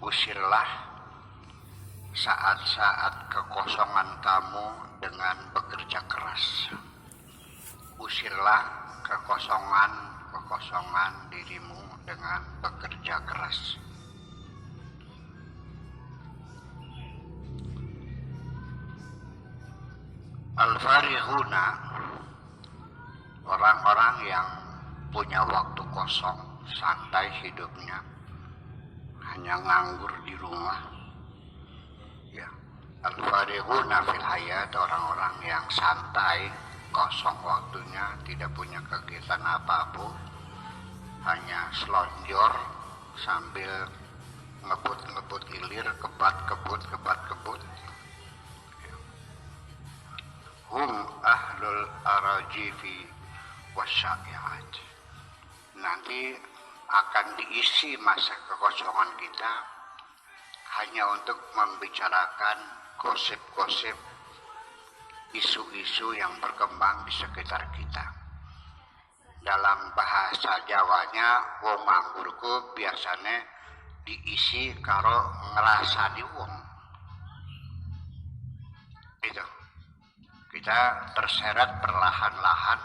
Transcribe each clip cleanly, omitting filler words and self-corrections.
Usirlah saat-saat kekosongan kamu dengan bekerja keras. Usirlah kekosongan dirimu dengan bekerja keras. Al-farihuna, orang-orang yang punya waktu kosong, santai hidupnya, hanya nganggur di rumah. Ya, al-farihuna fil hayat, orang-orang yang santai, kosong waktunya, tidak punya kegiatan apapun, hanya selonjor sambil ngebut ilir, kebat kebut. Hum ahlul arajifi wasyai'at. Nanti akan diisi masa kekosongan kita hanya untuk membicarakan gosip-gosip, isu-isu yang berkembang di sekitar kita. Dalam bahasa Jawanya, wong manggurku biasanya diisi karo ngerasani wong. Itu. Kita terseret perlahan-lahan,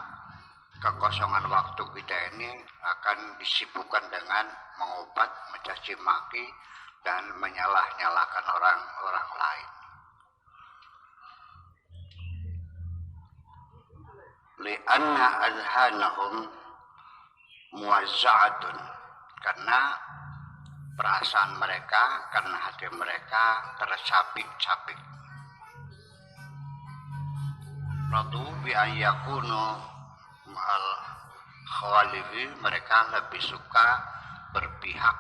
kekosongan waktu kita ini akan disibukkan dengan mengobat, mencaci maki, dan menyalah-nyalahkan orang lain. Li'anna adhanahum muwazza'atun, karena perasaan mereka, karena hati mereka tercapik-capik. Radu bi ayyakunu ma'al khawalifi, mereka lebih suka berpihak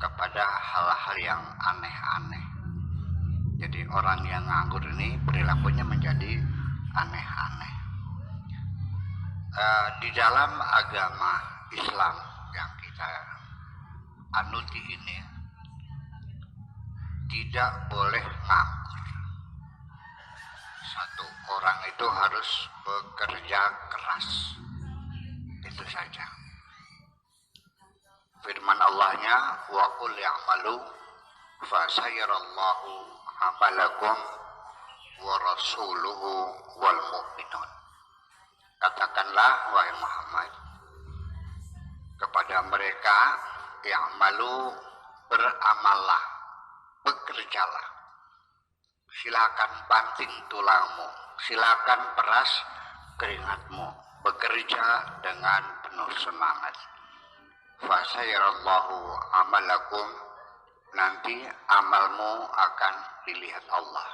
kepada hal-hal yang aneh-aneh. Jadi orang yang nganggur ini perilakunya menjadi aneh-aneh. Di dalam agama Islam yang kita anuti ini tidak boleh nganggur. Satu orang itu harus bekerja keras, itu saja. Firman Allahnya, wa qul ya'malu fa sayarallahu amalakum wa rasuluhu wal mu'minun. Katakanlah wahai Muhammad kepada mereka, ya'malu, beramallah, bekerjalah. Silakan banting tulangmu, silakan peras keringatmu, bekerja dengan penuh semangat. Fasayarallahu amalakum, nanti amalmu akan dilihat Allah.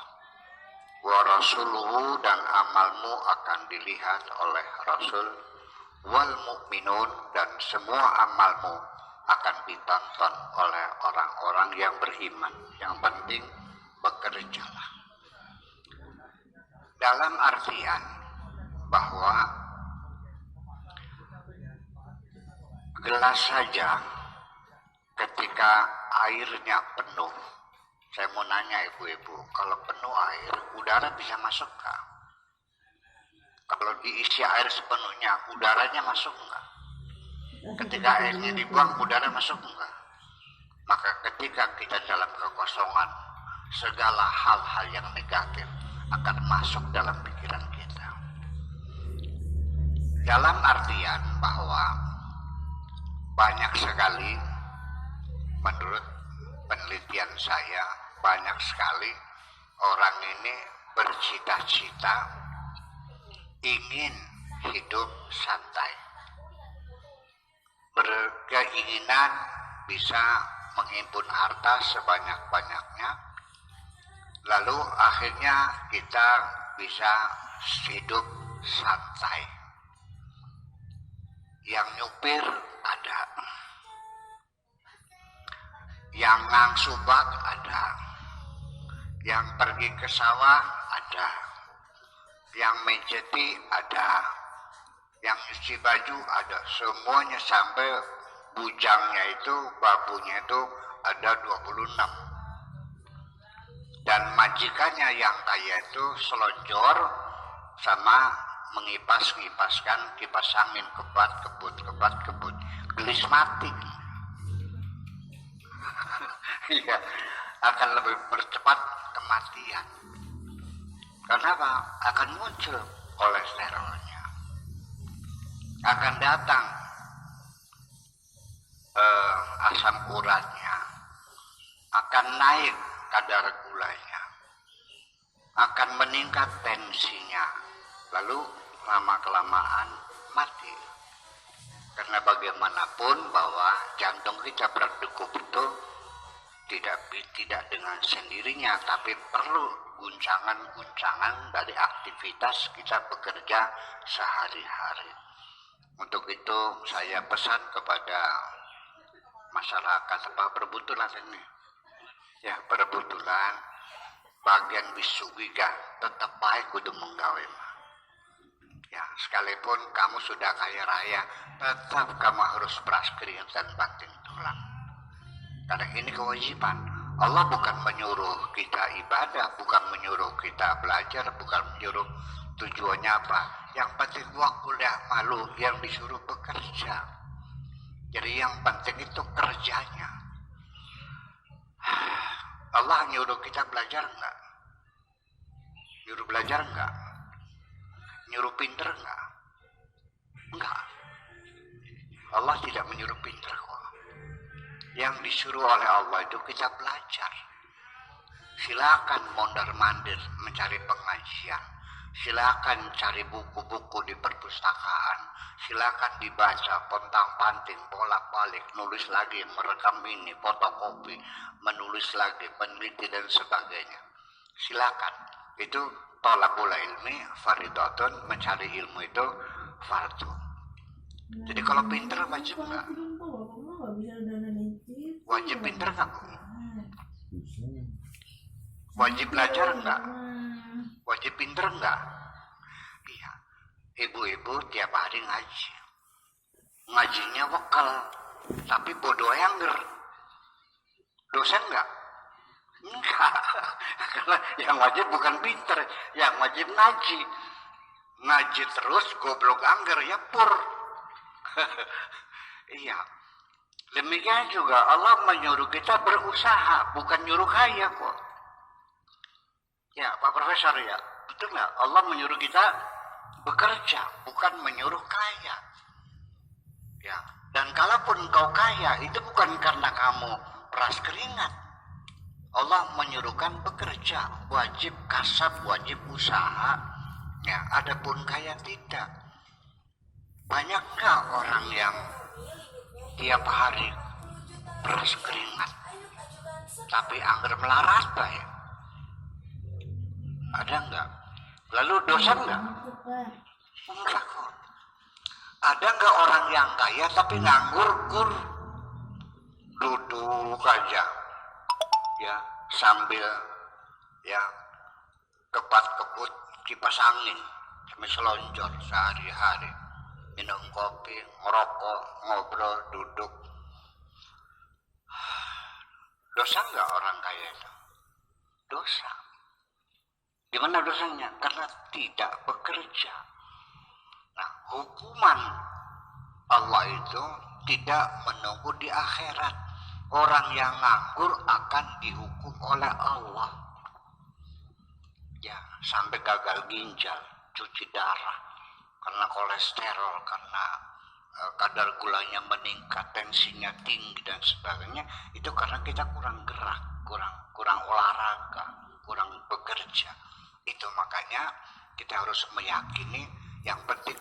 Wa rasuluhu, dan amalmu akan dilihat oleh Rasul. Wal mu'minun, dan semua amalmu akan ditonton oleh orang-orang yang beriman. Yang penting bekerjalah. Dalam artian bahwa gelas saja ketika airnya penuh, saya mau nanya ibu-ibu, kalau penuh air, udara bisa masuk nggak? Kalau diisi air sepenuhnya, udaranya masuk nggak? Ketika airnya dibuang, udara masuk nggak? Maka ketika kita dalam kekosongan, segala hal-hal yang negatif akan masuk dalam pikiran kita. Dalam artian bahwa banyak sekali, menurut penelitian saya, banyak sekali orang ini bercita-cita ingin hidup santai, berkeinginan bisa menghimpun harta sebanyak-banyaknya, lalu akhirnya kita bisa hidup santai. Yang nyupir ada, yang ngangsu bak ada, yang pergi ke sawah ada, yang mejeti ada, yang nyuci baju ada, semuanya sampai bujangnya itu, babunya itu ada 26. Dan majikannya yang kaya itu selonjor sama mengipaskan kipas angin, kebat kebut, gelis mati. Iya, akan lebih percepat kematian. Kenapa? Akan muncul kolesterolnya, akan datang asam uratnya, akan naik kadar gulanya, akan meningkat tensinya, lalu lama-kelamaan mati. Karena bagaimanapun bahwa jantung kita berdegup itu tidak dengan sendirinya, tapi perlu guncangan-guncangan dari aktivitas kita bekerja sehari-hari. Untuk itu saya pesan kepada masyarakat berbutulan ini. Ya, berbutulan bagian bisugiga tetap baik kudu menggawe. Ya, sekalipun kamu sudah kaya raya, tetap kamu harus beras keringat dan banting tulang. Karena ini kewajiban. Allah bukan menyuruh kita ibadah, bukan menyuruh kita belajar, bukan menyuruh tujuannya apa. Yang penting waktu kuliah malu, yang disuruh bekerja. Jadi yang penting itu kerjanya. Allah nyuruh kita belajar enggak? Nyuruh belajar enggak? Nyuruh pinter enggak? Enggak. Allah tidak menyuruh pinter kok. Yang disuruh oleh Allah itu kita belajar. Silakan mondar-mandir mencari pengajian. Silakan cari buku-buku di perpustakaan. Silakan dibaca, pontang-panting, bolak-balik, nulis lagi, merekam ini, fotokopi, menulis lagi, meneliti dan sebagainya. Silakan. Itu thalabul ilmi fardhatun, mencari ilmu itu fardu. Jadi kalau pinter wajib enggak? Wajib pinter enggak? Wajib belajar enggak? Wajib pinter enggak? Iya. Ibu-ibu tiap hari ngaji. Ngajinya bekal, tapi bodoh angger. Dosen enggak? Enggak. Karena yang wajib bukan pinter, yang wajib ngaji. Ngaji terus goblok angger ya pur. Iya. Demikian juga Allah menyuruh kita berusaha, bukan nyuruh kaya kok. Ya, Pak Profesor ya, betul nggak? Allah menyuruh kita bekerja, bukan menyuruh kaya. Ya, dan kalaupun kau kaya, itu bukan karena kamu peras keringat. Allah menyuruhkan bekerja, wajib kasab, wajib usaha. Ya, adapun kaya tidak. Banyak nggak orang yang tiap hari peras keringat, tapi angger melarat baik? Ada enggak? Lalu dosa enggak? Enggak kok. Ada enggak orang yang kaya tapi nganggur, duduk aja, ya sambil ya kepat-keput kipas angin sambil selonjor sehari-hari, minum kopi, ngerokok, ngobrol, duduk. Dosa enggak orang kaya itu? Dosa. Gimana dosanya? Karena tidak bekerja. Nah, hukuman Allah itu tidak menunggu di akhirat. Orang yang nganggur akan dihukum oleh Allah. Ya, sampai gagal ginjal, cuci darah, karena kolesterol, karena kadar gulanya meningkat, tensinya tinggi dan sebagainya. Itu karena kita kurang gerak, kurang olahraga, kurang bekerja. Itu makanya kita harus meyakini yang penting